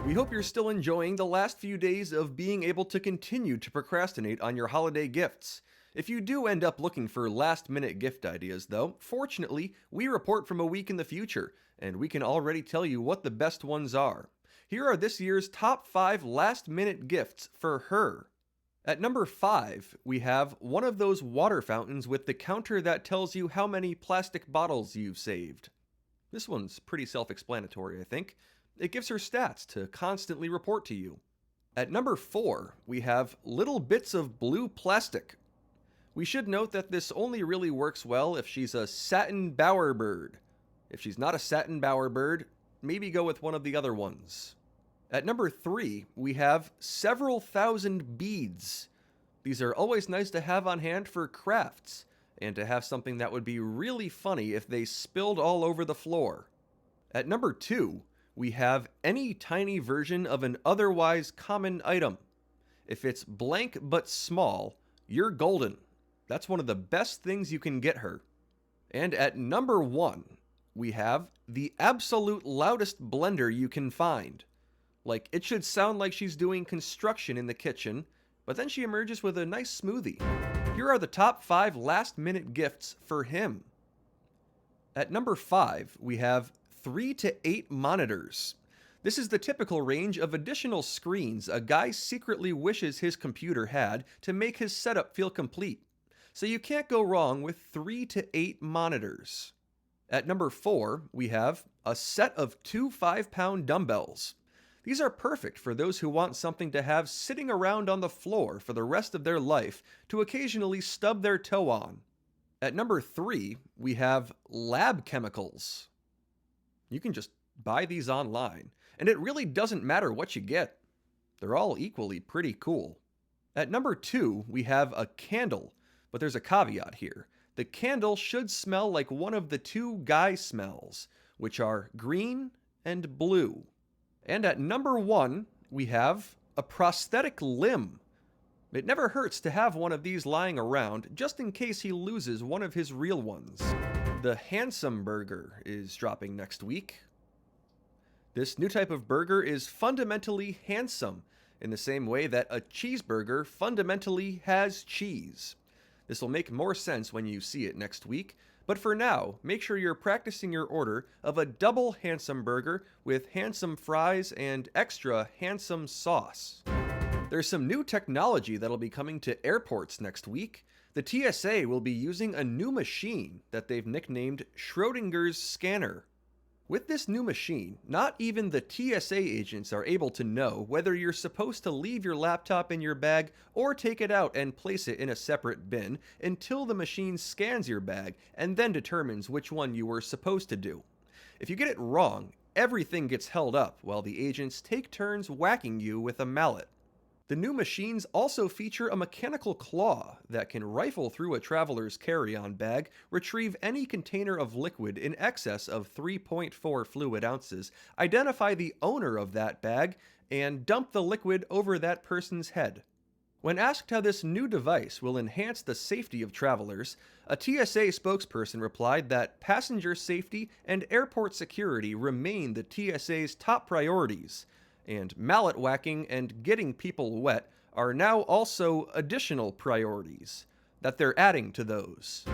We hope you're still enjoying the last few days of being able to continue to procrastinate on your holiday gifts. If you do end up looking for last minute gift ideas, though, fortunately, we report from a week in the future, and we can already tell you what the best ones are. Here are this year's top 5 last minute gifts for her. At number 5, we have one of those water fountains with the counter that tells you how many plastic bottles you've saved. This one's pretty self explanatory, I think. It gives her stats to constantly report to you. At number 4, we have little bits of blue plastic. We should note that this only really works well if she's a satin bowerbird. If she's not a satin bowerbird, maybe go with one of the other ones. At number 3, we have several thousand beads. These are always nice to have on hand for crafts, and to have something that would be really funny if they spilled all over the floor. At number 2, we have any tiny version of an otherwise common item. If it's blank but small, you're golden. That's one of the best things you can get her. And at number 1, we have the absolute loudest blender you can find. Like, it should sound like she's doing construction in the kitchen, but then she emerges with a nice smoothie. Here are the top 5 last minute gifts for him. At number 5, we have 3 to 8 monitors. This is the typical range of additional screens a guy secretly wishes his computer had to make his setup feel complete. So you can't go wrong with 3 to 8 monitors. At number 4, we have a set of 2 5-pound dumbbells. These are perfect for those who want something to have sitting around on the floor for the rest of their life to occasionally stub their toe on. At number 3, we have lab chemicals. You can just buy these online, and it really doesn't matter what you get. They're all equally pretty cool. At number 2, we have a candle, but there's a caveat here. The candle should smell like one of the 2 guy smells, which are green and blue. And at number 1, we have a prosthetic limb. It never hurts to have one of these lying around, just in case he loses one of his real ones. The Handsome Burger is dropping next week. This new type of burger is fundamentally handsome, in the same way that a cheeseburger fundamentally has cheese. This will make more sense when you see it next week, but for now, make sure you're practicing your order of a double handsome burger with handsome fries and extra handsome sauce. There's some new technology that'll be coming to airports next week. The TSA will be using a new machine that they've nicknamed Schrodinger's scanner. With this new machine, not even the TSA agents are able to know whether you're supposed to leave your laptop in your bag or take it out and place it in a separate bin until the machine scans your bag and then determines which one you were supposed to do. If you get it wrong, everything gets held up while the agents take turns whacking you with a mallet. The new machines also feature a mechanical claw that can rifle through a traveler's carry-on bag, retrieve any container of liquid in excess of 3.4 fluid ounces, identify the owner of that bag, and dump the liquid over that person's head. When asked how this new device will enhance the safety of travelers, a TSA spokesperson replied that passenger safety and airport security remain the TSA's top priorities, and mallet whacking and getting people wet are now also additional priorities that they're adding to those.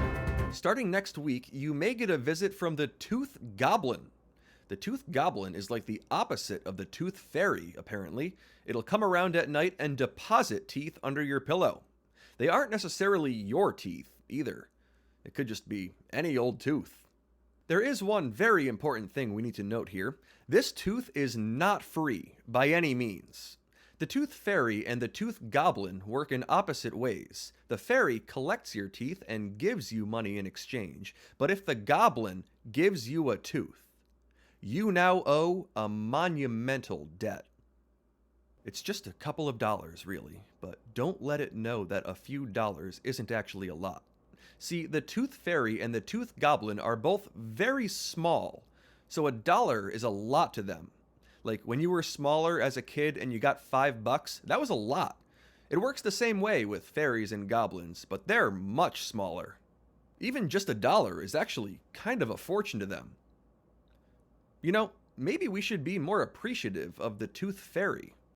Starting next week, you may get a visit from the Tooth Goblin. The Tooth Goblin is like the opposite of the Tooth Fairy, apparently. It'll come around at night and deposit teeth under your pillow. They aren't necessarily your teeth, either. It could just be any old tooth. There is one very important thing we need to note here. This tooth is not free, by any means. The Tooth Fairy and the Tooth Goblin work in opposite ways. The fairy collects your teeth and gives you money in exchange, but if the goblin gives you a tooth, you now owe a monumental debt. It's just a couple of dollars, really, but don't let it know that a few dollars isn't actually a lot. See, the Tooth Fairy and the Tooth Goblin are both very small, so $1 is a lot to them. Like, when you were smaller as a kid and you got $5, that was a lot. It works the same way with fairies and goblins, but they're much smaller. Even just $1 is actually kind of a fortune to them. You know, maybe we should be more appreciative of the Tooth Fairy.